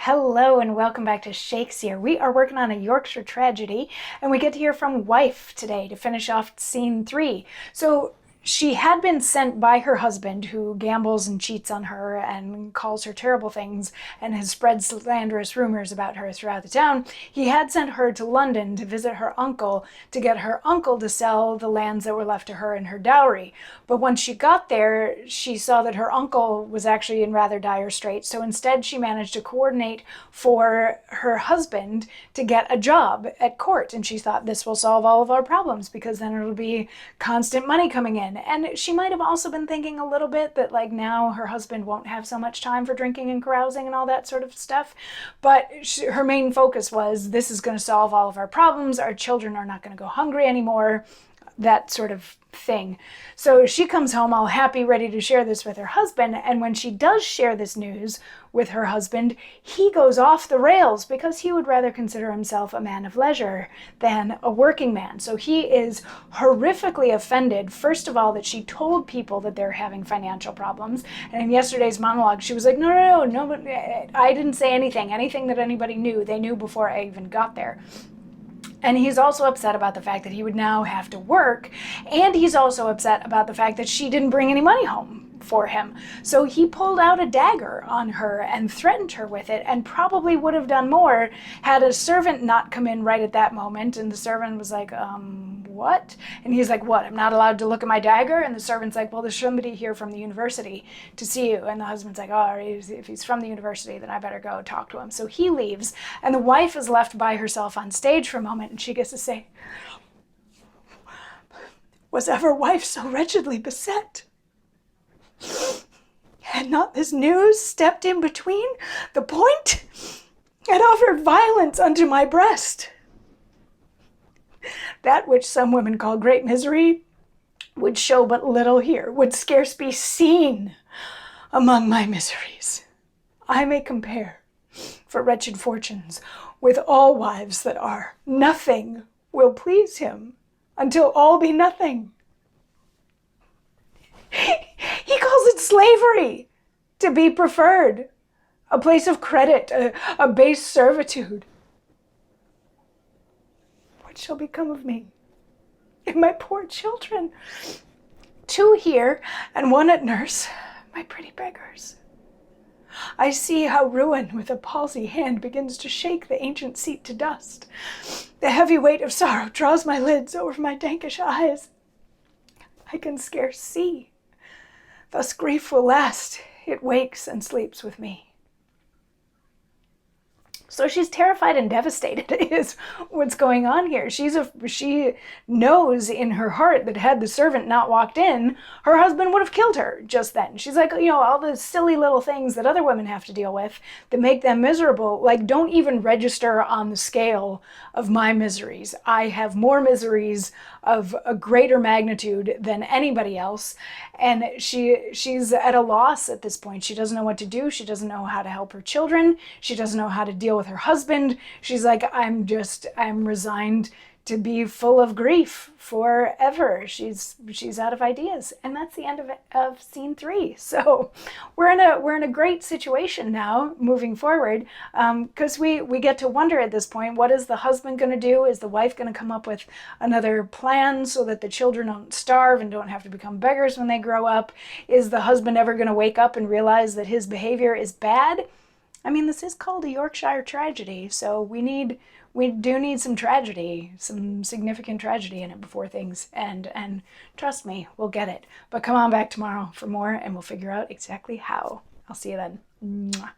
Hello and welcome back to Shakesyear. We are working on a Yorkshire tragedy and we get to hear from wife today to finish off scene 3. So she had been sent by her husband, who gambles and cheats on her and calls her terrible things and has spread slanderous rumors about her throughout the town. He had sent her to London to visit her uncle to get her uncle to sell the lands that were left to her in her dowry. But once she got there, she saw that her uncle was actually in rather dire straits. So instead, she managed to coordinate for her husband to get a job at court. And she thought, this will solve all of our problems because then it'll be constant money coming in. And she might have also been thinking a little bit that like now her husband won't have so much time for drinking and carousing and all that sort of stuff. But her main focus was, this is going to solve all of our problems. Our children are not going to go hungry anymore. That sort of thing. So she comes home all happy, ready to share this with her husband. And when she does share this news with her husband, he goes off the rails because he would rather consider himself a man of leisure than a working man. So he is horrifically offended, first of all, that she told people that they're having financial problems. And in yesterday's monologue, she was like, no, I didn't say anything that anybody knew. They knew before I even got there. And he's also upset about the fact that he would now have to work. And he's also upset about the fact that she didn't bring any money home for him. So he pulled out a dagger on her and threatened her with it, and probably would have done more had a servant not come in right at that moment. And the servant was like, what? And he's like, what? I'm not allowed to look at my dagger? And the servant's like, well, there's somebody here from the university to see you. And the husband's like, oh, if he's from the university, then I better go talk to him. So he leaves, and the wife is left by herself on stage for a moment, and she gets to say, was ever wife so wretchedly beset? Had not this news stepped in between the point and offered violence unto my breast? That which some women call great misery would show but little here, would scarce be seen among my miseries. I may compare, for wretched fortunes, with all wives that are. Nothing will please him until all be nothing. He calls it slavery, to be preferred, a place of credit, a base servitude. What shall become of me and my poor children? 2 here and 1 at nurse, my pretty beggars. I see how ruin with a palsy hand begins to shake the ancient seat to dust. The heavy weight of sorrow draws my lids over my dankish eyes. I can scarce see. Thus grief will last. It wakes and sleeps with me. So she's terrified and devastated is what's going on here. She knows in her heart that had the servant not walked in, her husband would have killed her just then. She's like, all the silly little things that other women have to deal with that make them miserable, like, don't even register on the scale of my miseries. I have more miseries of a greater magnitude than anybody else. And she's at a loss at this point. She doesn't know what to do. She doesn't know how to help her children. She doesn't know how to deal with her husband. She's like, I'm resigned to be full of grief forever. She's out of ideas. And that's the end of scene 3. So we're in a great situation now moving forward, because we get to wonder at this point, what is the husband going to do? Is the wife going to come up with another plan so that the children don't starve and don't have to become beggars when they grow up? Is the husband ever going to wake up and realize that his behavior is bad? I mean, this is called a Yorkshire tragedy, so we do need some tragedy, some significant tragedy in it before things, and trust me, we'll get it. But come on back tomorrow for more, and we'll figure out exactly how. I'll see you then. Mwah.